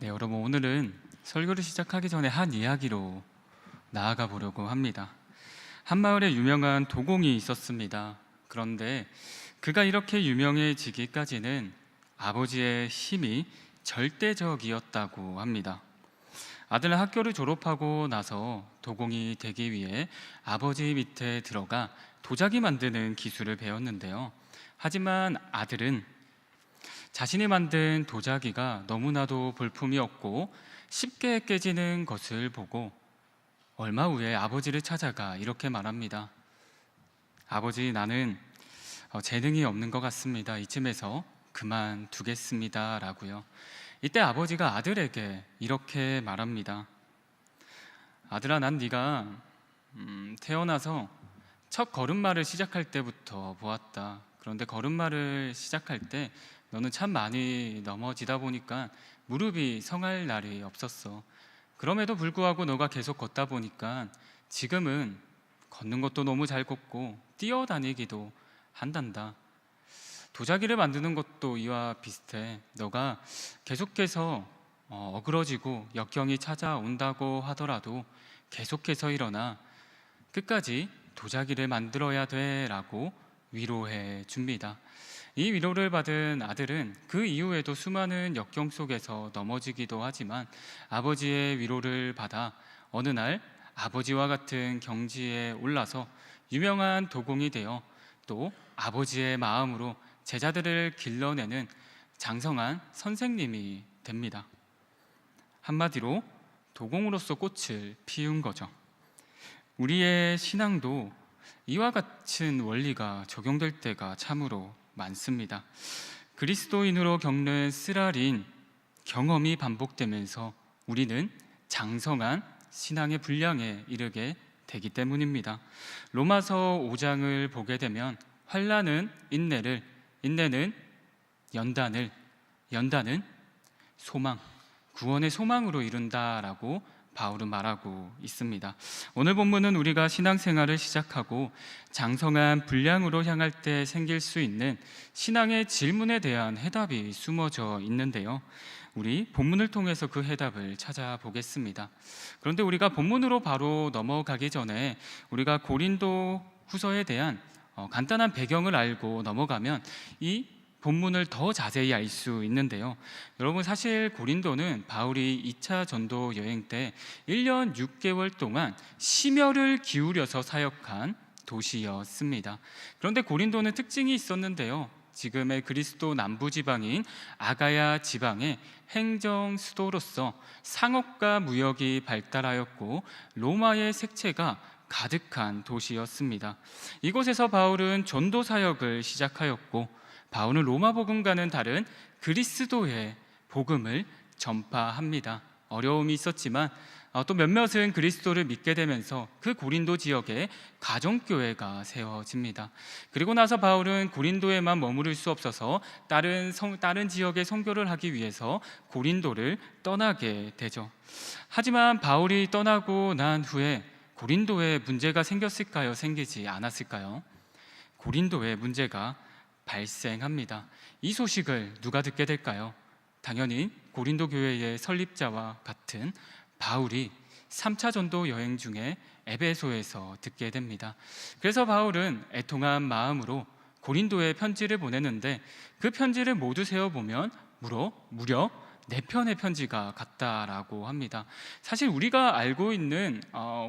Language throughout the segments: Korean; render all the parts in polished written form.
네, 여러분 오늘은 설교를 시작하기 전에 한 이야기로 나아가 보려고 합니다. 한 마을에 유명한 도공이 있었습니다. 그런데 그가 이렇게 유명해지기까지는 아버지의 힘이 절대적이었다고 합니다. 아들은 학교를 졸업하고 나서 도공이 되기 위해 아버지 밑에 들어가 도자기 만드는 기술을 배웠는데요. 하지만 아들은 자신이 만든 도자기가 너무나도 볼품이었고 쉽게 깨지는 것을 보고 얼마 후에 아버지를 찾아가 이렇게 말합니다. 아버지, 나는 재능이 없는 것 같습니다. 이쯤에서 그만두겠습니다 라고요. 이때 아버지가 아들에게 이렇게 말합니다. 아들아, 난 네가 태어나서 첫 걸음마를 시작할 때부터 보았다. 그런데 걸음마를 시작할 때 너는 참 많이 넘어지다 보니까 무릎이 성할 날이 없었어. 그럼에도 불구하고 너가 계속 걷다 보니까 지금은 걷는 것도 너무 잘 걷고 뛰어다니기도 한단다. 도자기를 만드는 것도 이와 비슷해. 너가 계속해서 어그러지고 역경이 찾아온다고 하더라도 계속해서 일어나 끝까지 도자기를 만들어야 돼 라고 위로해 줍니다. 이 위로를 받은 아들은 그 이후에도 수많은 역경 속에서 넘어지기도 하지만 아버지의 위로를 받아 어느 날 아버지와 같은 경지에 올라서 유명한 도공이 되어 또 아버지의 마음으로 제자들을 길러내는 장성한 선생님이 됩니다. 한마디로 도공으로서 꽃을 피운 거죠. 우리의 신앙도 이와 같은 원리가 적용될 때가 참으로 많습니다. 그리스도인으로 겪는 쓰라린 경험이 반복되면서 우리는 장성한 신앙의 분량에 이르게 되기 때문입니다. 로마서 5장을 보게 되면 환난은 인내를, 인내는 연단을, 연단은 소망, 구원의 소망으로 이룬다라고 바울은 말하고 있습니다. 오늘 본문은 우리가 신앙생활을 시작하고 장성한 분량으로 향할 때 생길 수 있는 신앙의 질문에 대한 해답이 숨어져 있는데요. 우리 본문을 통해서 그 해답을 찾아보겠습니다. 그런데 우리가 본문으로 바로 넘어가기 전에 우리가 고린도 후서에 대한 간단한 배경을 알고 넘어가면 이 본문을 더 자세히 알 수 있는데요. 여러분, 사실 고린도는 바울이 2차 전도 여행 때 1년 6개월 동안 심혈을 기울여서 사역한 도시였습니다. 그런데 고린도는 특징이 있었는데요. 지금의 그리스도 남부지방인 아가야 지방의 행정 수도로서 상업과 무역이 발달하였고 로마의 색채가 가득한 도시였습니다. 이곳에서 바울은 전도 사역을 시작하였고 바울은 로마 복음과는 다른 그리스도의 복음을 전파합니다. 어려움이 있었지만 또 몇몇은 그리스도를 믿게 되면서 그 고린도 지역에 가정교회가 세워집니다. 그리고 나서 바울은 고린도에만 머무를 수 없어서 다른 지역에 선교를 하기 위해서 고린도를 떠나게 되죠. 하지만 바울이 떠나고 난 후에 고린도에 문제가 생겼을까요? 생기지 않았을까요? 고린도에 문제가 발생합니다. 이 소식을 누가 듣게 될까요? 당연히 고린도 교회의 설립자와 같은 바울이 3차 전도 여행 중에 에베소에서 듣게 됩니다. 그래서 바울은 애통한 마음으로 고린도에 편지를 보내는데 그 편지를 모두 세어보면 무려 4편의 편지가 같다라고 합니다. 사실 우리가 알고 있는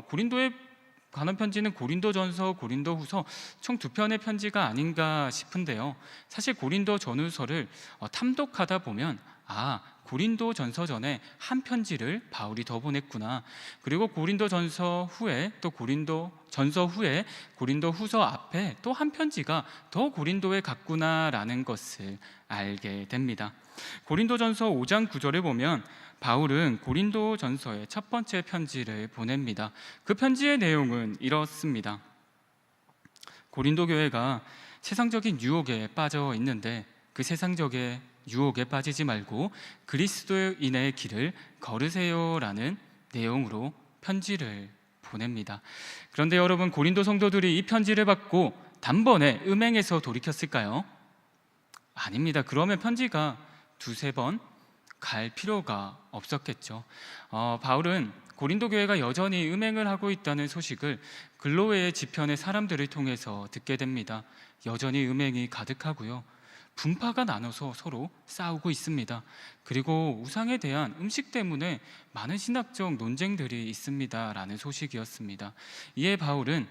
고린도에 관한 편지는 고린도전서, 고린도후서 총 2편의 편지가 아닌가 싶은데요. 사실 고린도 전후서를 탐독하다 보면 고린도전서 전에 한 편지를 바울이 더 보냈구나. 그리고 고린도전서 후에 또 고린도전서 후에 고린도후서 앞에 또 한 편지가 더 고린도에 갔구나라는 것을 알게 됩니다. 고린도전서 5장 9절에 보면 바울은 고린도전서의 첫 번째 편지를 보냅니다. 그 편지의 내용은 이렇습니다. 고린도 교회가 세상적인 유혹에 빠져 있는데 그 세상적인 유혹에 빠지지 말고 그리스도인의 길을 걸으세요라는 내용으로 편지를 보냅니다. 그런데 여러분, 고린도 성도들이 이 편지를 받고 단번에 음행에서 돌이켰을까요? 아닙니다. 그러면 편지가 두세 번 갈 필요가 없었겠죠. 바울은 고린도 교회가 여전히 음행을 하고 있다는 소식을 글로웨의 지편의 사람들을 통해서 듣게 됩니다. 여전히 음행이 가득하고요. 분파가 나눠서 서로 싸우고 있습니다. 그리고 우상에 대한 음식 때문에 많은 신학적 논쟁들이 있습니다 라는 소식이었습니다. 이에 바울은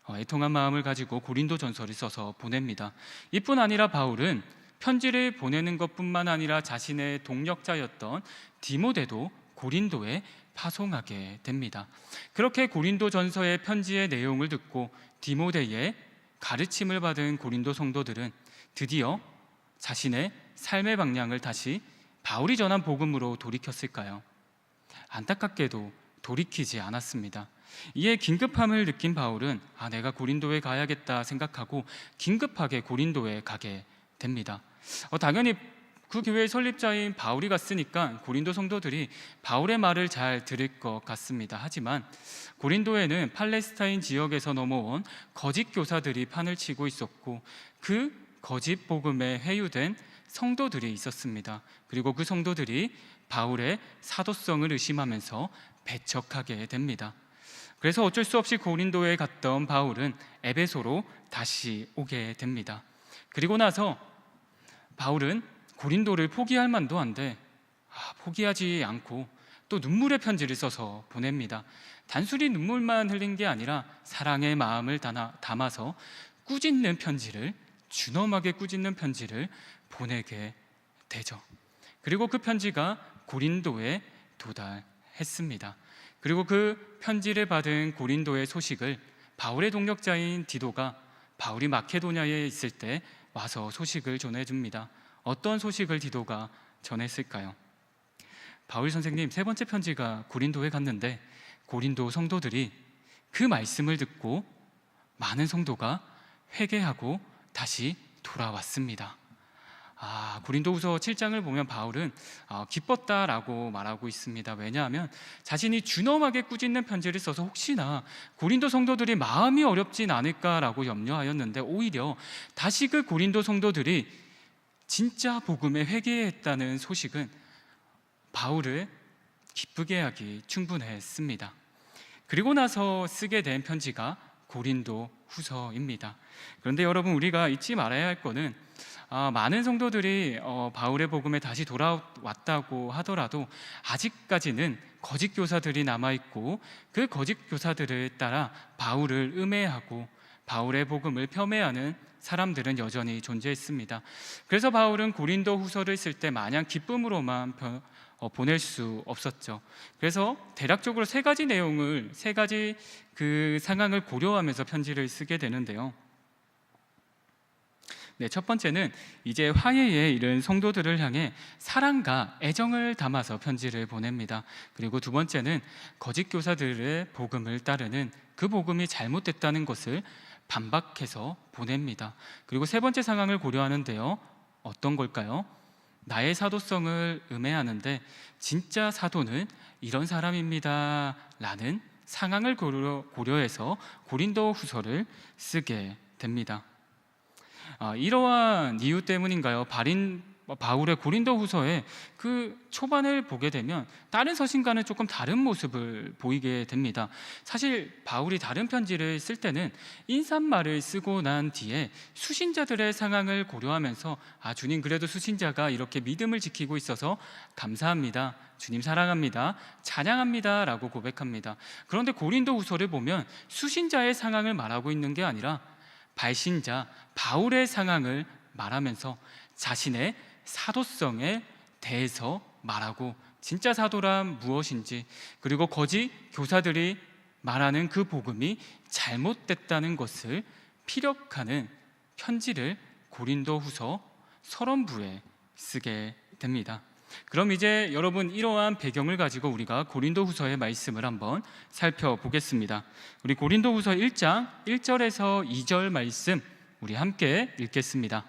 애통한 마음을 가지고 고린도 전서를 써서 보냅니다. 이뿐 아니라 바울은 편지를 보내는 것뿐만 아니라 자신의 동역자였던 디모데도 고린도에 파송하게 됩니다. 그렇게 고린도 전서의 편지의 내용을 듣고 디모데의 가르침을 받은 고린도 성도들은 드디어 자신의 삶의 방향을 다시 바울이 전한 복음으로 돌이켰을까요? 안타깝게도 돌이키지 않았습니다. 이에 긴급함을 느낀 바울은 내가 고린도에 가야겠다 생각하고 긴급하게 고린도에 가게 됩니다. 당연히 그 교회의 설립자인 바울이 갔으니까 고린도 성도들이 바울의 말을 잘 들을 것 같습니다. 하지만 고린도에는 팔레스타인 지역에서 넘어온 거짓 교사들이 판을 치고 있었고 그 거짓 복음에 회유된 성도들이 있었습니다. 그리고 그 성도들이 바울의 사도성을 의심하면서 배척하게 됩니다. 그래서 어쩔 수 없이 고린도에 갔던 바울은 에베소로 다시 오게 됩니다. 그리고 나서 바울은 고린도를 포기할 만도 한데 포기하지 않고 또 눈물의 편지를 써서 보냅니다. 단순히 눈물만 흘린 게 아니라 사랑의 마음을 담아서 꾸짖는 편지를, 준엄하게 꾸짖는 편지를 보내게 되죠. 그리고 그 편지가 고린도에 도달했습니다. 그리고 그 편지를 받은 고린도의 소식을 바울의 동역자인 디도가 바울이 마케도냐에 있을 때 와서 소식을 전해줍니다. 어떤 소식을 디도가 전했을까요? 바울 선생님, 세 번째 편지가 고린도에 갔는데 고린도 성도들이 그 말씀을 듣고 많은 성도가 회개하고 다시 돌아왔습니다. 고린도후서 7장을 보면 바울은 기뻤다라고 말하고 있습니다. 왜냐하면 자신이 준엄하게 꾸짖는 편지를 써서 혹시나 고린도 성도들이 마음이 어렵진 않을까라고 염려하였는데 오히려 다시 그 고린도 성도들이 진짜 복음에 회개했다는 소식은 바울을 기쁘게 하기 충분했습니다. 그리고 나서 쓰게 된 편지가 고린도 후서입니다. 그런데 여러분, 우리가 잊지 말아야 할 것은 많은 성도들이 바울의 복음에 다시 돌아왔다고 하더라도 아직까지는 거짓 교사들이 남아있고 그 거짓 교사들을 따라 바울을 음해하고 바울의 복음을 폄훼하는 사람들은 여전히 존재했습니다. 그래서 바울은 고린도 후서를 쓸 때 마냥 기쁨으로만 보낼 수 없었죠. 그래서 대략적으로 세 가지 그 상황을 고려하면서 편지를 쓰게 되는데요. 첫 번째는 이제 화해에 이른 성도들을 향해 사랑과 애정을 담아서 편지를 보냅니다. 그리고 두 번째는 거짓 교사들의 복음을 따르는 그 복음이 잘못됐다는 것을 반박해서 보냅니다. 그리고 세 번째 상황을 고려하는데요. 어떤 걸까요? 나의 사도성을 음해하는데 진짜 사도는 이런 사람입니다 라는 상황을 고려해서 고린도 후서를 쓰게 됩니다. 이러한 이유 때문인가요? 바울의 고린도 후서의 그 초반을 보게 되면 다른 서신과는 조금 다른 모습을 보이게 됩니다. 사실 바울이 다른 편지를 쓸 때는 인사말을 쓰고 난 뒤에 수신자들의 상황을 고려하면서 주님, 그래도 수신자가 이렇게 믿음을 지키고 있어서 감사합니다, 주님 사랑합니다, 찬양합니다 라고 고백합니다. 그런데 고린도 후서를 보면 수신자의 상황을 말하고 있는 게 아니라 발신자 바울의 상황을 말하면서 자신의 사도성에 대해서 말하고 진짜 사도란 무엇인지, 그리고 거짓 교사들이 말하는 그 복음이 잘못됐다는 것을 피력하는 편지를 고린도 후서 서론부에 쓰게 됩니다. 그럼 이제 여러분, 이러한 배경을 가지고 우리가 고린도 후서의 말씀을 한번 살펴보겠습니다. 우리 고린도 후서 1장 1절에서 2절 말씀 우리 함께 읽겠습니다.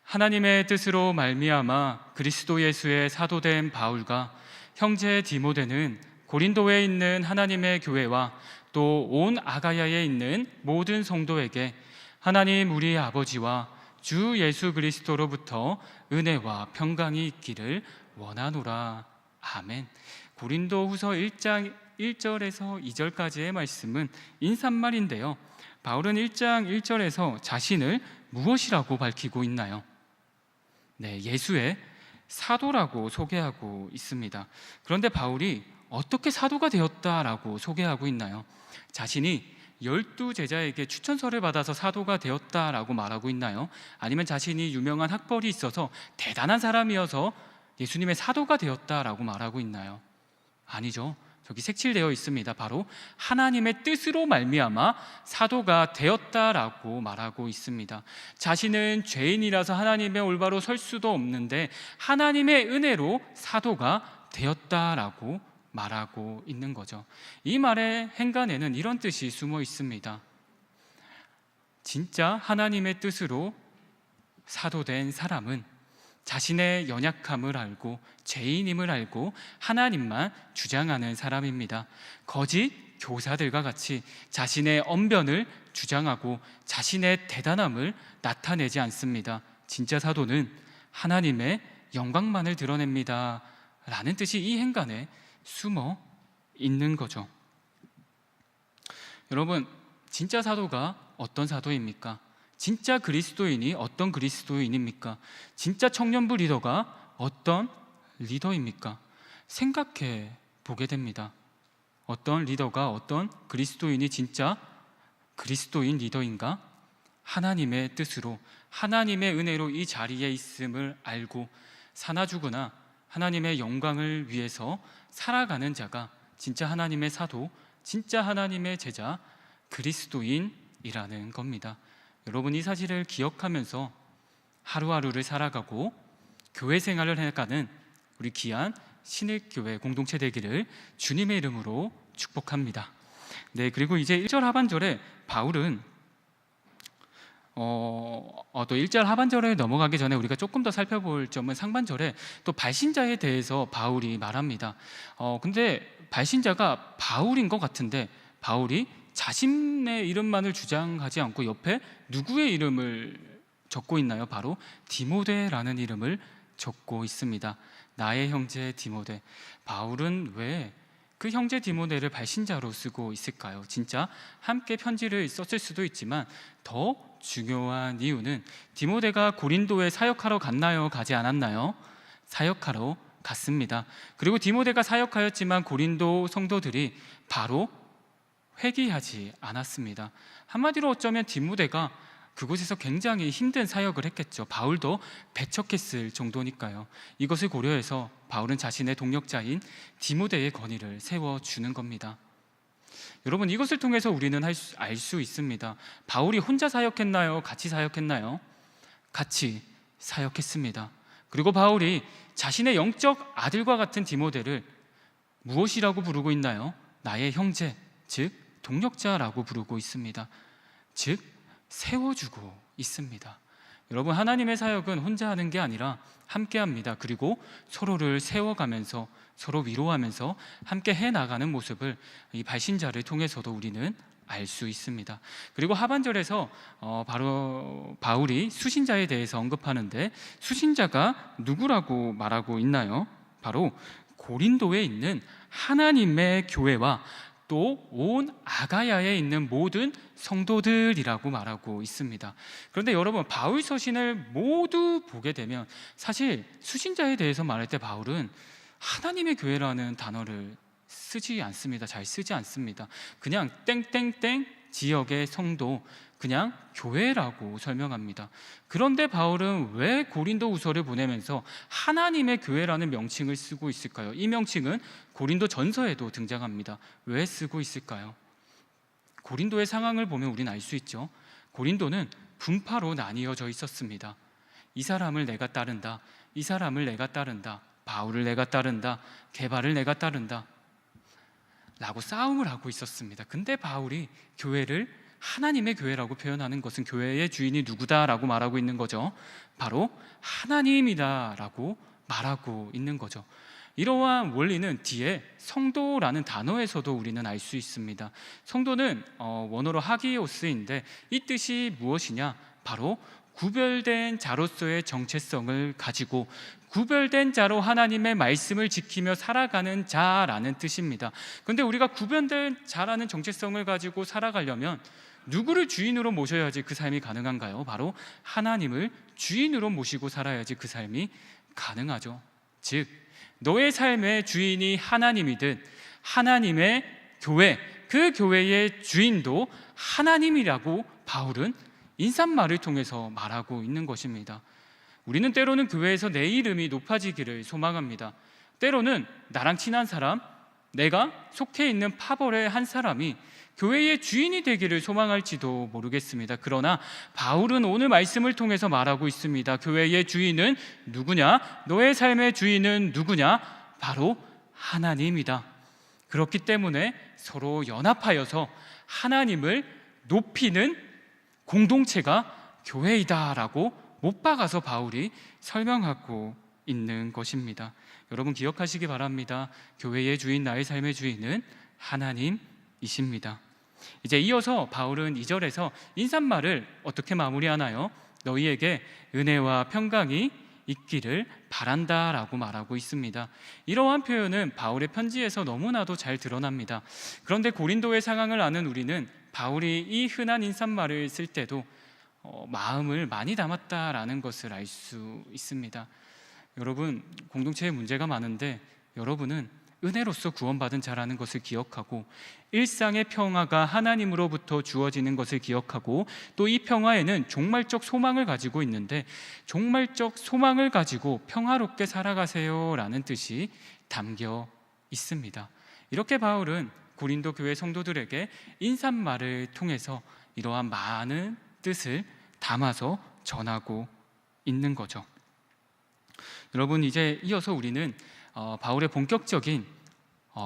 하나님의 뜻으로 말미암아 그리스도 예수의 사도된 바울과 형제 디모데는 고린도에 있는 하나님의 교회와 또 온 아가야에 있는 모든 성도에게 하나님 우리 아버지와 주 예수 그리스도로부터 은혜와 평강이 있기를 원하노라. 아멘. 고린도후서 1장 1절에서 2절까지의 말씀은 인사말인데요. 바울은 1장 1절에서 자신을 무엇이라고 밝히고 있나요? 네, 예수의 사도라고 소개하고 있습니다. 그런데 바울이 어떻게 사도가 되었다라고 소개하고 있나요? 자신이 12제자에게 추천서를 받아서 사도가 되었다라고 말하고 있나요? 아니면 자신이 유명한 학벌이 있어서 대단한 사람이어서 예수님의 사도가 되었다라고 말하고 있나요? 아니죠. 저기 색칠되어 있습니다. 바로 하나님의 뜻으로 말미암아 사도가 되었다라고 말하고 있습니다. 자신은 죄인이라서 하나님의 올바로 설 수도 없는데 하나님의 은혜로 사도가 되었다라고 말하고 있는 거죠. 이 말의 행간에는 이런 뜻이 숨어 있습니다. 진짜 하나님의 뜻으로 사도된 사람은 자신의 연약함을 알고 죄인임을 알고 하나님만 주장하는 사람입니다. 거짓 교사들과 같이 자신의 언변을 주장하고 자신의 대단함을 나타내지 않습니다. 진짜 사도는 하나님의 영광만을 드러냅니다 라는 뜻이 이 행간에 숨어 있는 거죠. 여러분, 진짜 사도가 어떤 사도입니까? 진짜 그리스도인이 어떤 그리스도인입니까? 진짜 청년부 리더가 어떤 리더입니까? 생각해 보게 됩니다. 어떤 리더가 어떤 그리스도인이 진짜 그리스도인 리더인가? 하나님의 뜻으로 하나님의 은혜로 이 자리에 있음을 알고 사나 죽으나 하나님의 영광을 위해서 살아가는 자가 진짜 하나님의 사도, 진짜 하나님의 제자, 그리스도인이라는 겁니다. 여러분, 이 사실을 기억하면서 하루하루를 살아가고 교회 생활을 해가는 우리 귀한 신일교회 공동체 되기를 주님의 이름으로 축복합니다. 네, 그리고 이제 1절 하반절에 바울은 또 1절 하반절에 넘어가기 전에 우리가 조금 더 살펴볼 점은 상반절에 또 발신자에 대해서 바울이 말합니다. 근데 발신자가 바울인 것 같은데 바울이 자신의 이름만을 주장하지 않고 옆에 누구의 이름을 적고 있나요? 바로 디모데라는 이름을 적고 있습니다. 나의 형제 디모데. 바울은 왜 그 형제 디모데를 발신자로 쓰고 있을까요? 진짜 함께 편지를 썼을 수도 있지만 더 중요한 이유는 디모데가 고린도에 사역하러 갔나요? 가지 않았나요? 사역하러 갔습니다. 그리고 디모데가 사역하였지만 고린도 성도들이 바로 회개하지 않았습니다. 한마디로 어쩌면 디모데가 그곳에서 굉장히 힘든 사역을 했겠죠. 바울도 배척했을 정도니까요. 이것을 고려해서 바울은 자신의 동역자인 디모데의 건의를 세워주는 겁니다. 여러분, 이것을 통해서 우리는 알 수 있습니다. 바울이 혼자 사역했나요? 같이 사역했나요? 같이 사역했습니다. 그리고 바울이 자신의 영적 아들과 같은 디모데를 무엇이라고 부르고 있나요? 나의 형제, 즉 동역자라고 부르고 있습니다. 즉 세워주고 있습니다. 여러분, 하나님의 사역은 혼자 하는 게 아니라 함께 합니다. 그리고 서로를 세워가면서 서로 위로하면서 함께 해나가는 모습을 이 발신자를 통해서도 우리는 알 수 있습니다. 그리고 하반절에서 바로 바울이 수신자에 대해서 언급하는데 수신자가 누구라고 말하고 있나요? 바로 고린도에 있는 하나님의 교회와 또 온 아가야에 있는 모든 성도들이라고 말하고 있습니다. 그런데 여러분, 바울 서신을 모두 보게 되면 사실 수신자에 대해서 말할 때 바울은 하나님의 교회라는 단어를 쓰지 않습니다. 잘 쓰지 않습니다. 그냥 땡땡땡 지역의 성도, 그냥 교회라고 설명합니다. 그런데 바울은 왜 고린도후서를 보내면서 하나님의 교회라는 명칭을 쓰고 있을까요? 이 명칭은 고린도 전서에도 등장합니다. 왜 쓰고 있을까요? 고린도의 상황을 보면 우리는 알 수 있죠. 고린도는 분파로 나뉘어져 있었습니다. 이 사람을 내가 따른다, 이 사람을 내가 따른다, 바울을 내가 따른다, 게바를 내가 따른다 라고 싸움을 하고 있었습니다. 근데 바울이 교회를 하나님의 교회라고 표현하는 것은 교회의 주인이 누구다라고 말하고 있는 거죠. 바로 하나님이다라고 말하고 있는 거죠. 이러한 원리는 뒤에 성도라는 단어에서도 우리는 알 수 있습니다. 성도는 원어로 하기오스인데 이 뜻이 무엇이냐? 바로 구별된 자로서의 정체성을 가지고 구별된 자로 하나님의 말씀을 지키며 살아가는 자라는 뜻입니다. 그런데 우리가 구별된 자라는 정체성을 가지고 살아가려면 누구를 주인으로 모셔야지 그 삶이 가능한가요? 바로 하나님을 주인으로 모시고 살아야지 그 삶이 가능하죠. 즉 너의 삶의 주인이 하나님이든 하나님의 교회, 그 교회의 주인도 하나님이라고 바울은 인사말을 통해서 말하고 있는 것입니다. 우리는 때로는 교회에서 내 이름이 높아지기를 소망합니다. 때로는 나랑 친한 사람, 내가 속해 있는 파벌의 한 사람이 교회의 주인이 되기를 소망할지도 모르겠습니다. 그러나 바울은 오늘 말씀을 통해서 말하고 있습니다. 교회의 주인은 누구냐? 너의 삶의 주인은 누구냐? 바로 하나님이다. 그렇기 때문에 서로 연합하여서 하나님을 높이는 공동체가 교회이다라고 못 박아서 바울이 설명하고 있는 것입니다. 여러분 기억하시기 바랍니다. 교회의 주인, 나의 삶의 주인은 하나님이십니다. 이제 이어서 바울은 2절에서 인사말을 어떻게 마무리하나요? 너희에게 은혜와 평강이 있기를 바란다라고 말하고 있습니다. 이러한 표현은 바울의 편지에서 너무나도 잘 드러납니다. 그런데 고린도의 상황을 아는 우리는 바울이 이 흔한 인사말을 쓸 때도 마음을 많이 담았다라는 것을 알 수 있습니다. 여러분 공동체에 문제가 많은데 여러분은 은혜로서 구원받은 자라는 것을 기억하고 일상의 평화가 하나님으로부터 주어지는 것을 기억하고 또 이 평화에는 종말적 소망을 가지고 있는데 종말적 소망을 가지고 평화롭게 살아가세요 라는 뜻이 담겨 있습니다. 이렇게 바울은 고린도 교회 성도들에게 인사말을 통해서 이러한 많은 뜻을 담아서 전하고 있는 거죠. 여러분 이제 이어서 우리는 바울의 본격적인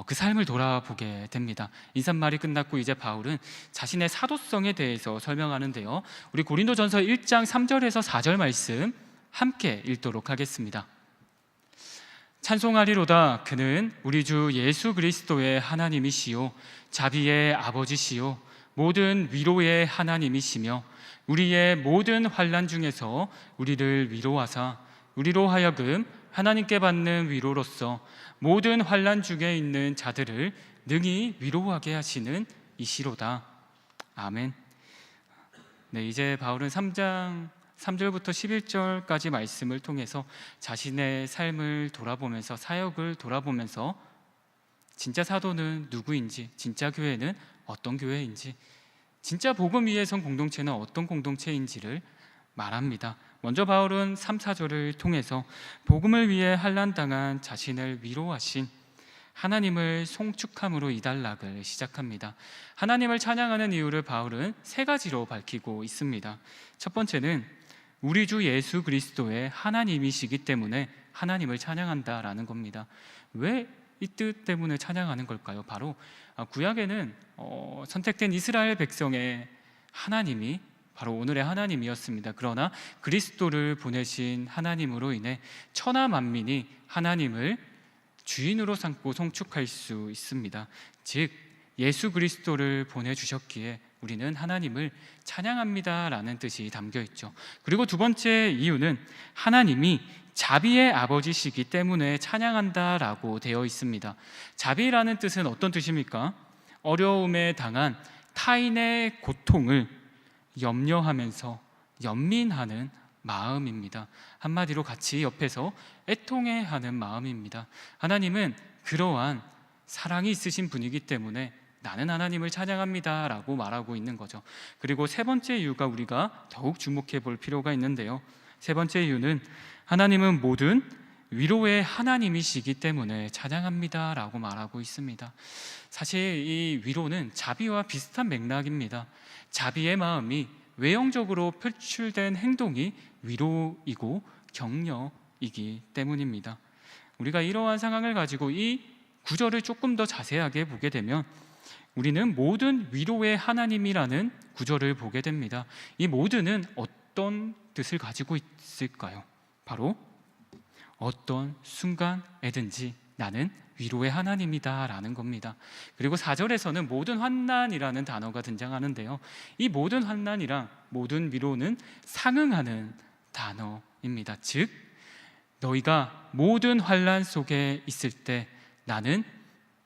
그 삶을 돌아보게 됩니다. 인사말이 끝났고 이제 바울은 자신의 사도성에 대해서 설명하는데요. 우리 고린도전서 1장 3절에서 4절 말씀 함께 읽도록 하겠습니다. 찬송하리로다. 그는 우리 주 예수 그리스도의 하나님이시요 자비의 아버지시요 모든 위로의 하나님이시며 우리의 모든 환난 중에서 우리를 위로하사 우리로 하여금 하나님께 받는 위로로서 모든 환난 중에 있는 자들을 능히 위로하게 하시는 이시로다. 아멘. 네, 이제 바울은 3장 3절부터 11절까지 말씀을 통해서 자신의 삶을 돌아보면서 사역을 돌아보면서 진짜 사도는 누구인지, 진짜 교회는 어떤 교회인지, 진짜 복음 위에 선 공동체는 어떤 공동체인지를 말합니다. 먼저 바울은 3, 4절을 통해서 복음을 위해 환난당한 자신을 위로하신 하나님을 송축함으로 이 단락을 시작합니다. 하나님을 찬양하는 이유를 바울은 3가지로 밝히고 있습니다. 첫 번째는 우리 주 예수 그리스도의 하나님이시기 때문에 하나님을 찬양한다라는 겁니다. 왜 이 뜻 때문에 찬양하는 걸까요? 바로 구약에는 선택된 이스라엘 백성의 하나님이 바로 오늘의 하나님이었습니다. 그러나 그리스도를 보내신 하나님으로 인해 천하 만민이 하나님을 주인으로 삼고 송축할 수 있습니다. 즉 예수 그리스도를 보내주셨기에 우리는 하나님을 찬양합니다라는 뜻이 담겨 있죠. 그리고 두 번째 이유는 하나님이 자비의 아버지시기 때문에 찬양한다라고 되어 있습니다. 자비라는 뜻은 어떤 뜻입니까? 어려움에 당한 타인의 고통을 염려하면서 연민하는 마음입니다. 한마디로 같이 옆에서 애통해하는 마음입니다. 하나님은 그러한 사랑이 있으신 분이기 때문에 나는 하나님을 찬양합니다 라고 말하고 있는 거죠. 그리고 세 번째 이유가 우리가 더욱 주목해 볼 필요가 있는데요. 세 번째 이유는 하나님은 모든 위로의 하나님이시기 때문에 찬양합니다 라고 말하고 있습니다. 사실 이 위로는 자비와 비슷한 맥락입니다. 자비의 마음이 외형적으로 표출된 행동이 위로이고 격려이기 때문입니다. 우리가 이러한 상황을 가지고 이 구절을 조금 더 자세하게 보게 되면 우리는 모든 위로의 하나님이라는 구절을 보게 됩니다. 이 모든은 어떤 뜻을 가지고 있을까요? 바로 어떤 순간에든지 나는 위로의 하나님이다 라는 겁니다. 그리고 4절에서는 모든 환난이라는 단어가 등장하는데요, 이 모든 환난이랑 모든 위로는 상응하는 단어입니다. 즉 너희가 모든 환난 속에 있을 때 나는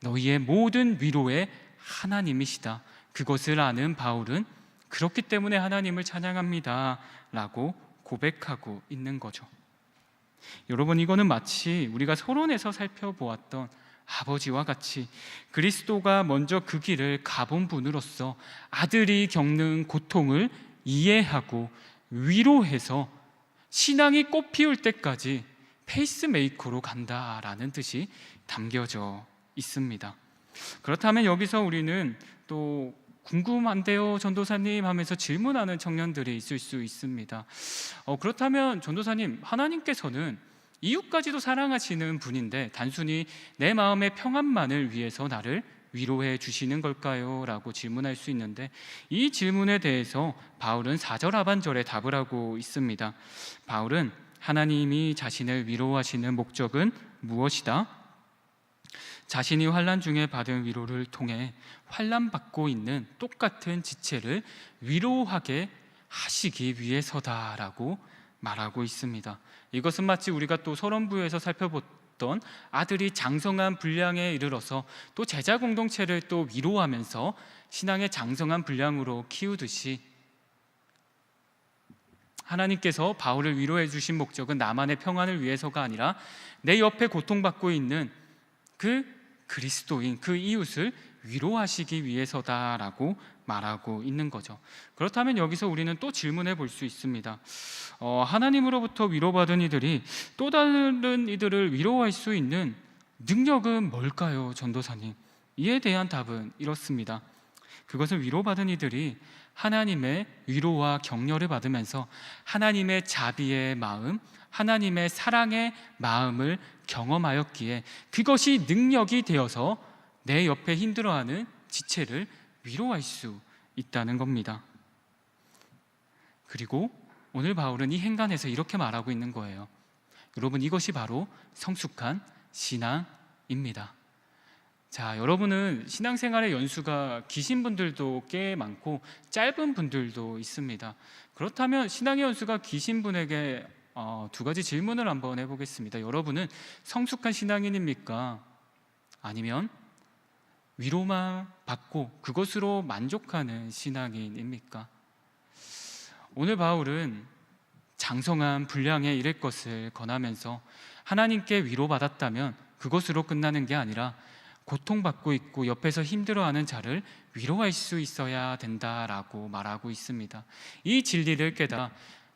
너희의 모든 위로의 하나님이시다, 그것을 아는 바울은 그렇기 때문에 하나님을 찬양합니다 라고 고백하고 있는 거죠. 여러분, 이거는 마치 우리가 서론에서 살펴보았던 아버지와 같이 그리스도가 먼저 그 길을 가본 분으로서 아들이 겪는 고통을 이해하고 위로해서 신앙이 꽃피울 때까지 페이스메이커로 간다라는 뜻이 담겨져 있습니다. 그렇다면 여기서 우리는 또 궁금한데요 전도사님 하면서 질문하는 청년들이 있을 수 있습니다. 그렇다면 전도사님, 하나님께서는 이웃까지도 사랑하시는 분인데 단순히 내 마음의 평안만을 위해서 나를 위로해 주시는 걸까요? 라고 질문할 수 있는데, 이 질문에 대해서 바울은 4절 하반절에 답을 하고 있습니다. 바울은 하나님이 자신을 위로하시는 목적은 무엇이다? 자신이 환난 중에 받은 위로를 통해 환난받고 있는 똑같은 지체를 위로하게 하시기 위해서다라고 말하고 있습니다. 이것은 마치 우리가 또 서론부에서 살펴봤던 아들이 장성한 분량에 이르러서 또 제자 공동체를 또 위로하면서 신앙의 장성한 분량으로 키우듯이, 하나님께서 바울을 위로해 주신 목적은 나만의 평안을 위해서가 아니라 내 옆에 고통받고 있는 그 그리스도인, 그 이웃을 위로하시기 위해서다라고 말하고 있는 거죠. 그렇다면 여기서 우리는 또 질문해 볼 수 있습니다. 하나님으로부터 위로받은 이들이 또 다른 이들을 위로할 수 있는 능력은 뭘까요, 전도사님? 이에 대한 답은 이렇습니다. 그것은 위로받은 이들이 하나님의 위로와 격려를 받으면서 하나님의 자비의 마음, 하나님의 사랑의 마음을 경험하였기에 그것이 능력이 되어서 내 옆에 힘들어하는 지체를 위로할 수 있다는 겁니다. 그리고 오늘 바울은 이 행간에서 이렇게 말하고 있는 거예요. 여러분, 이것이 바로 성숙한 신앙입니다. 자, 여러분은 신앙생활의 연수가 기신 분들도 꽤 많고 짧은 분들도 있습니다. 그렇다면 신앙의 연수가 기신 분에게 두 가지 질문을 한번 해보겠습니다. 여러분은 성숙한 신앙인입니까? 아니면 위로만 받고 그것으로 만족하는 신앙인입니까? 오늘 바울은 장성한 분량에 이를 것을 권하면서 하나님께 위로받았다면 그것으로 끝나는 게 아니라 고통받고 있고 옆에서 힘들어하는 자를 위로할 수 있어야 된다라고 말하고 있습니다. 이 진리를 깨달아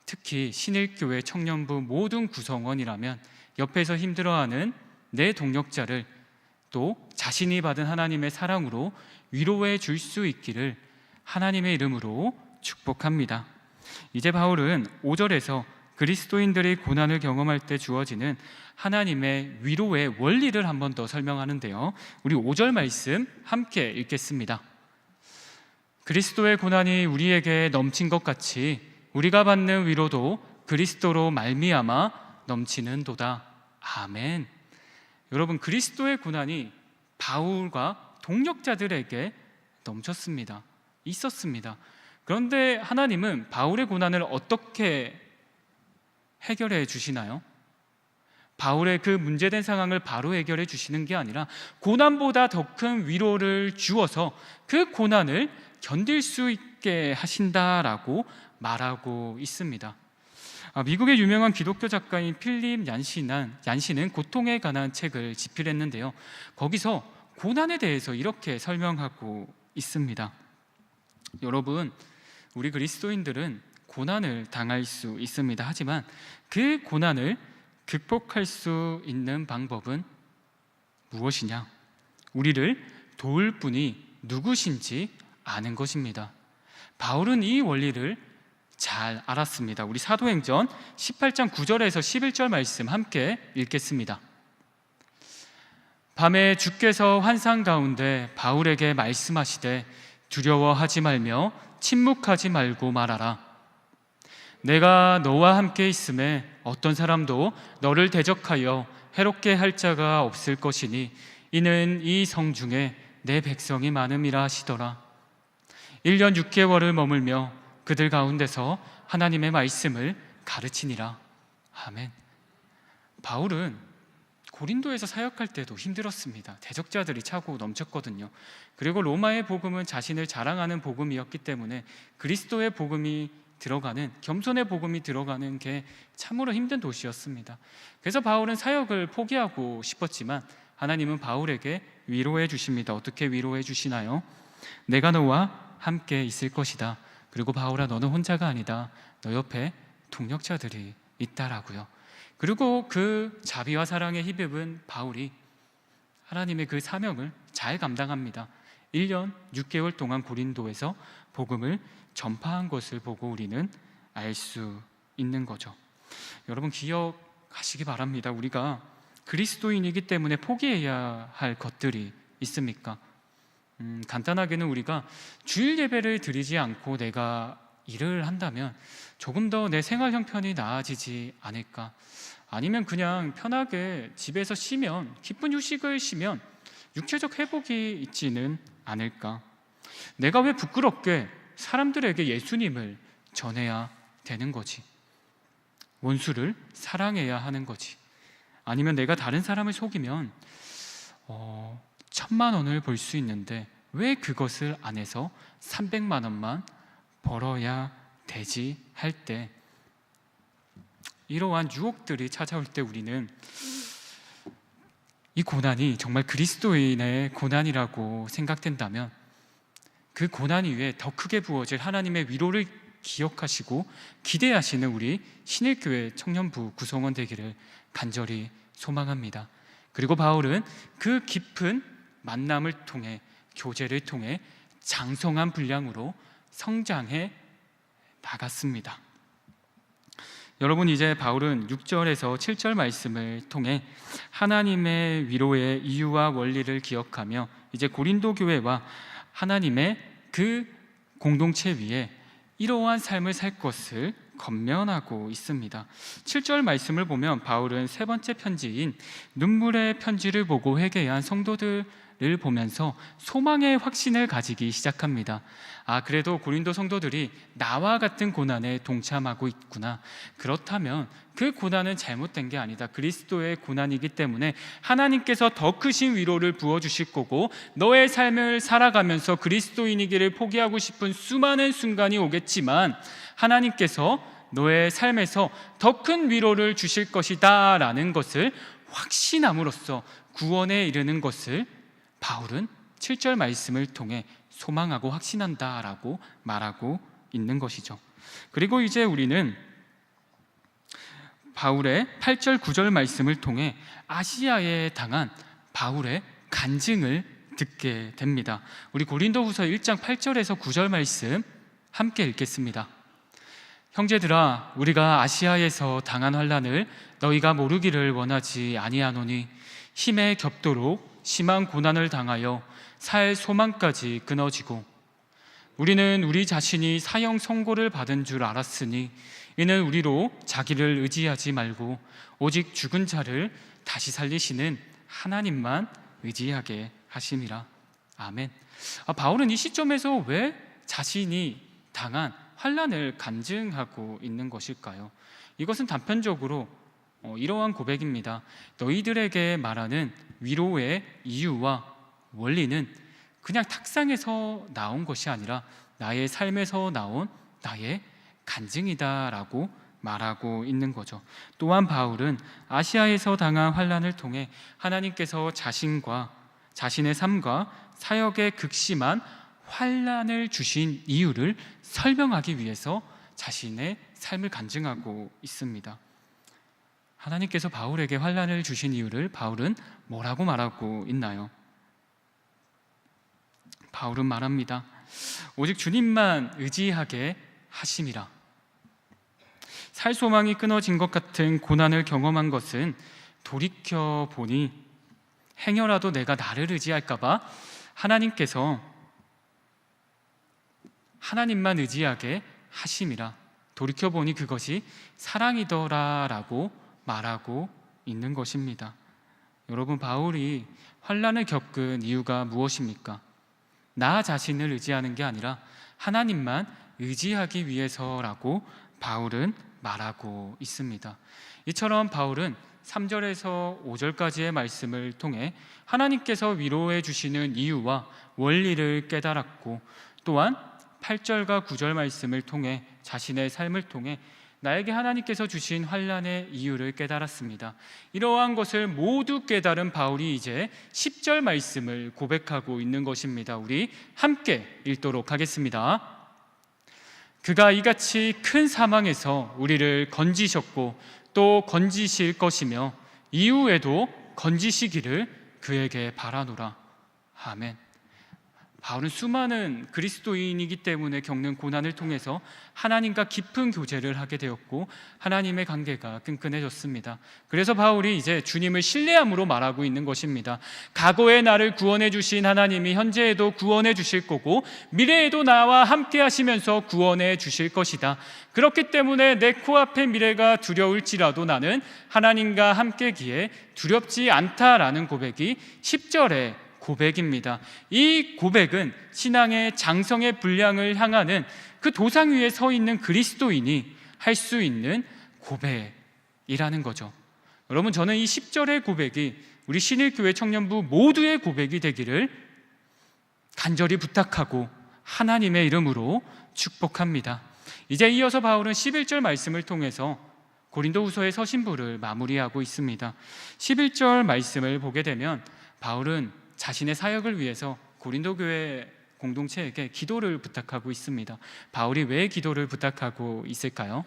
특히 신일교회 청년부 모든 구성원이라면 옆에서 힘들어하는 내 동력자를 또 자신이 받은 하나님의 사랑으로 위로해 줄 수 있기를 하나님의 이름으로 축복합니다. 이제 바울은 5절에서 그리스도인들이 고난을 경험할 때 주어지는 하나님의 위로의 원리를 한 번 더 설명하는데요, 우리 5절 말씀 함께 읽겠습니다. 그리스도의 고난이 우리에게 넘친 것 같이 우리가 받는 위로도 그리스도로 말미암아 넘치는도다. 아멘. 여러분, 그리스도의 고난이 바울과 동력자들에게 넘쳤습니다. 있었습니다. 그런데 하나님은 바울의 고난을 어떻게 해결해 주시나요? 바울의 그 문제된 상황을 바로 해결해 주시는 게 아니라 고난보다 더 큰 위로를 주어서 그 고난을 견딜 수 있게 하신다라고 말하고 있습니다. 미국의 유명한 기독교 작가인 필립 얀시는 고통에 관한 책을 집필했는데요, 거기서 고난에 대해서 이렇게 설명하고 있습니다. 여러분, 우리 그리스도인들은 고난을 당할 수 있습니다. 하지만 그 고난을 극복할 수 있는 방법은 무엇이냐? 우리를 도울 분이 누구신지 아는 것입니다. 바울은 이 원리를 잘 알았습니다. 우리 사도행전 18장 9절에서 11절 말씀 함께 읽겠습니다. 밤에 주께서 환상 가운데 바울에게 말씀하시되 두려워하지 말며 침묵하지 말고 말하라. 내가 너와 함께 있음에 어떤 사람도 너를 대적하여 해롭게 할 자가 없을 것이니 이는 이 성중에 내 백성이 많음이라 하시더라. 1년 6개월을 머물며 그들 가운데서 하나님의 말씀을 가르치니라. 아멘. 바울은 고린도에서 사역할 때도 힘들었습니다. 대적자들이 차고 넘쳤거든요. 그리고 로마의 복음은 자신을 자랑하는 복음이었기 때문에 그리스도의 복음이 들어가는, 겸손의 복음이 들어가는 게 참으로 힘든 도시였습니다. 그래서 바울은 사역을 포기하고 싶었지만 하나님은 바울에게 위로해 주십니다. 어떻게 위로해 주시나요? 내가 너와 함께 있을 것이다. 그리고 바울아, 너는 혼자가 아니다. 너 옆에 동력자들이 있다라고요. 그리고 그 자비와 사랑에 힘입은 바울이 하나님의 그 사명을 잘 감당합니다. 1년 6개월 동안 고린도에서 복음을 전파한 것을 보고 우리는 알 수 있는 거죠. 여러분, 기억하시기 바랍니다. 우리가 그리스도인이기 때문에 포기해야 할 것들이 있습니까? 간단하게는 우리가 주일 예배를 드리지 않고 내가 일을 한다면 조금 더 내 생활 형편이 나아지지 않을까? 아니면 그냥 편하게 집에서 쉬면, 기쁜 휴식을 쉬면 육체적 회복이 있지는 않을까? 내가 왜 부끄럽게 사람들에게 예수님을 전해야 되는 거지? 원수를 사랑해야 하는 거지? 아니면 내가 다른 사람을 속이면 1,000만 원을 벌 수 있는데 왜 그것을 안 해서 300만 원만 벌어야 되지? 할 때, 이러한 유혹들이 찾아올 때 우리는 이 고난이 정말 그리스도인의 고난이라고 생각된다면 그 고난 이후에 더 크게 부어질 하나님의 위로를 기억하시고 기대하시는 우리 신일교회 청년부 구성원 되기를 간절히 소망합니다. 그리고 바울은 그 깊은 만남을 통해, 교제를 통해 장성한 분량으로 성장해 나갔습니다. 여러분, 이제 바울은 6절에서 7절 말씀을 통해 하나님의 위로의 이유와 원리를 기억하며 이제 고린도 교회와 하나님의 그 공동체 위에 이러한 삶을 살 것을 권면하고 있습니다. 7절 말씀을 보면 바울은 세 번째 편지인 눈물의 편지를 보고 회개한 성도들을 보면서 소망의 확신을 가지기 시작합니다. 그래도 고린도 성도들이 나와 같은 고난에 동참하고 있구나. 그렇다면 그 고난은 잘못된 게 아니다. 그리스도의 고난이기 때문에 하나님께서 더 크신 위로를 부어주실 거고, 너의 삶을 살아가면서 그리스도인이기를 포기하고 싶은 수많은 순간이 오겠지만 하나님께서 너의 삶에서 더 큰 위로를 주실 것이다 라는 것을 확신함으로써 구원에 이르는 것을 바울은 7절 말씀을 통해 소망하고 확신한다라고 말하고 있는 것이죠. 그리고 이제 우리는 바울의 8절 9절 말씀을 통해 아시아에 당한 바울의 간증을 듣게 됩니다. 우리 고린도후서 1장 8절에서 9절 말씀 함께 읽겠습니다. 형제들아, 우리가 아시아에서 당한 환난을 너희가 모르기를 원하지 아니하노니 힘에 겹도록 심한 고난을 당하여 살 소망까지 끊어지고, 우리는 우리 자신이 사형 선고를 받은 줄 알았으니 이는 우리로 자기를 의지하지 말고 오직 죽은 자를 다시 살리시는 하나님만 의지하게 하심이라. 아멘. 바울은 이 시점에서 왜 자신이 당한 환난을 간증하고 있는 것일까요? 이것은 단편적으로 이러한 고백입니다. 너희들에게 말하는 위로의 이유와 원리는 그냥 탁상에서 나온 것이 아니라 나의 삶에서 나온 나의 간증이다라고 말하고 있는 거죠. 또한 바울은 아시아에서 당한 환난을 통해 하나님께서 자신의 삶과 사역에 극심한 환난을 주신 이유를 설명하기 위해서 자신의 삶을 간증하고 있습니다. 하나님께서 바울에게 환난을 주신 이유를 바울은 뭐라고 말하고 있나요? 바울은 말합니다. 오직 주님만 의지하게 하심이라. 살 소망이 끊어진 것 같은 고난을 경험한 것은 돌이켜 보니 행여라도 내가 나를 의지할까 봐 하나님께서 하나님만 의지하게 하심이라. 돌이켜 보니 그것이 사랑이더라라고 말하고 있는 것입니다. 여러분, 바울이 환난을 겪은 이유가 무엇입니까? 나 자신을 의지하는 게 아니라 하나님만 의지하기 위해서라고 바울은 말하고 있습니다. 이처럼 바울은 3절에서 5절까지의 말씀을 통해 하나님께서 위로해 주시는 이유와 원리를 깨달았고, 또한 8절과 9절 말씀을 통해 자신의 삶을 통해 나에게 하나님께서 주신 환난의 이유를 깨달았습니다. 이러한 것을 모두 깨달은 바울이 이제 10절 말씀을 고백하고 있는 것입니다. 우리 함께 읽도록 하겠습니다. 그가 이같이 큰 사망에서 우리를 건지셨고 또 건지실 것이며 이후에도 건지시기를 그에게 바라노라. 아멘. 바울은 수많은 그리스도인이기 때문에 겪는 고난을 통해서 하나님과 깊은 교제를 하게 되었고 하나님의 관계가 끈끈해졌습니다. 그래서 바울이 이제 주님을 신뢰함으로 말하고 있는 것입니다. 과거에 나를 구원해 주신 하나님이 현재에도 구원해 주실 거고 미래에도 나와 함께 하시면서 구원해 주실 것이다. 그렇기 때문에 내 코앞의 미래가 두려울지라도 나는 하나님과 함께기에 두렵지 않다라는 고백이 10절에 고백입니다. 이 고백은 신앙의 장성의 분량을 향하는 그 도상 위에 서 있는 그리스도인이 할 수 있는 고백이라는 거죠. 여러분, 저는 이 10절의 고백이 우리 신일교회 청년부 모두의 고백이 되기를 간절히 부탁하고 하나님의 이름으로 축복합니다. 이제 이어서 바울은 11절 말씀을 통해서 고린도후서의 서신부를 마무리하고 있습니다. 11절 말씀을 보게 되면 바울은 자신의 사역을 위해서 고린도 교회 공동체에게 기도를 부탁하고 있습니다. 바울이 왜 기도를 부탁하고 있을까요?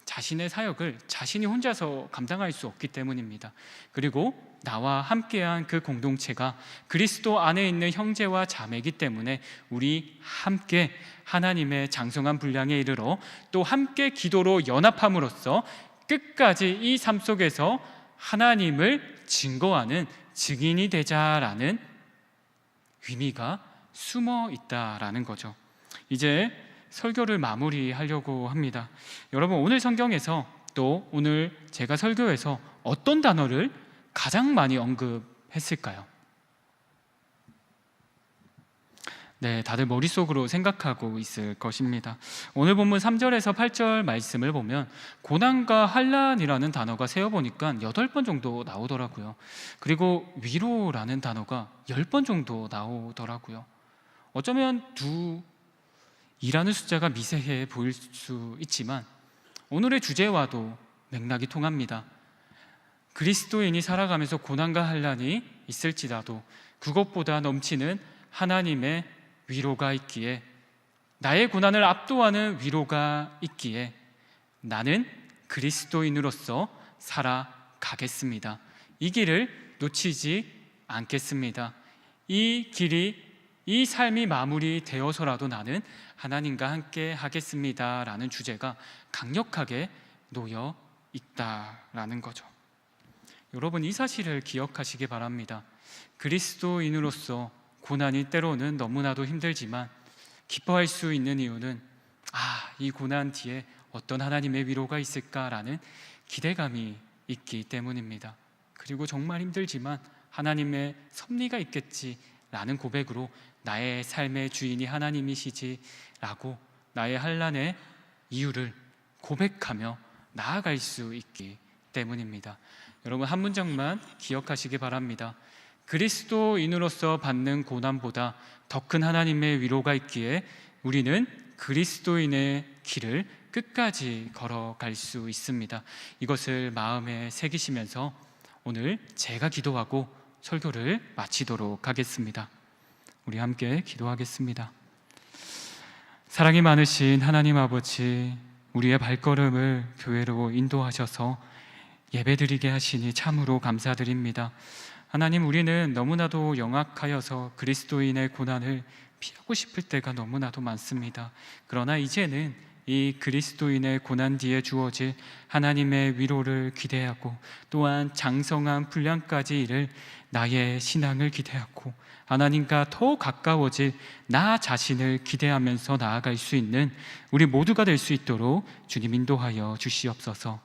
자신의 사역을 자신이 혼자서 감당할 수 없기 때문입니다. 그리고 나와 함께한 그 공동체가 그리스도 안에 있는 형제와 자매이기 때문에 우리 함께 하나님의 장성한 분량에 이르러 또 함께 기도로 연합함으로써 끝까지 이 삶 속에서 하나님을 증거하는 증인이 되자라는 의미가 숨어 있다라는 거죠. 이제 설교를 마무리하려고 합니다. 여러분, 오늘 성경에서 또 오늘 제가 설교에서 어떤 단어를 가장 많이 언급했을까요? 네, 다들 머릿속으로 생각하고 있을 것입니다. 오늘 본문 3절에서 8절 말씀을 보면 고난과 환난이라는 단어가 세어보니까 8번 정도 나오더라고요. 그리고 위로라는 단어가 10번 정도 나오더라고요. 어쩌면 2라는 숫자가 미세해 보일 수 있지만 오늘의 주제와도 맥락이 통합니다. 그리스도인이 살아가면서 고난과 환난이 있을지라도 그것보다 넘치는 하나님의 위로가 있기에, 나의 고난을 압도하는 위로가 있기에 나는 그리스도인으로서 살아가겠습니다. 이 길을 놓치지 않겠습니다. 이 길이, 이 삶이 마무리되어서라도 나는 하나님과 함께 하겠습니다 라는 주제가 강력하게 놓여 있다라는 거죠. 여러분, 이 사실을 기억하시기 바랍니다. 그리스도인으로서 고난이 때로는 너무나도 힘들지만 기뻐할 수 있는 이유는 이 고난 뒤에 어떤 하나님의 위로가 있을까라는 기대감이 있기 때문입니다. 그리고 정말 힘들지만 하나님의 섭리가 있겠지라는 고백으로 나의 삶의 주인이 하나님이시지라고 나의 환난의 이유를 고백하며 나아갈 수 있기 때문입니다. 여러분, 한 문장만 기억하시기 바랍니다. 그리스도인으로서 받는 고난보다 더 큰 하나님의 위로가 있기에 우리는 그리스도인의 길을 끝까지 걸어갈 수 있습니다. 이것을 마음에 새기시면서 오늘 제가 기도하고 설교를 마치도록 하겠습니다. 우리 함께 기도하겠습니다. 사랑이 많으신 하나님 아버지, 우리의 발걸음을 교회로 인도하셔서 예배드리게 하시니 참으로 감사드립니다. 하나님, 우리는 너무나도 영악하여서 그리스도인의 고난을 피하고 싶을 때가 너무나도 많습니다. 그러나 이제는 이 그리스도인의 고난 뒤에 주어질 하나님의 위로를 기대하고 또한 장성한 분량까지 이를 나의 신앙을 기대하고 하나님과 더 가까워질 나 자신을 기대하면서 나아갈 수 있는 우리 모두가 될 수 있도록 주님 인도하여 주시옵소서.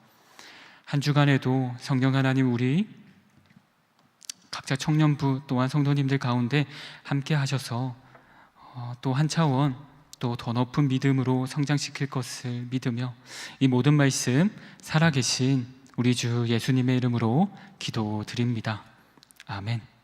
한 주간에도 성령 하나님 우리 각자 청년부 또한 성도님들 가운데 함께 하셔서 또 한 차원 또 더 높은 믿음으로 성장시킬 것을 믿으며 이 모든 말씀 살아계신 우리 주 예수님의 이름으로 기도드립니다. 아멘.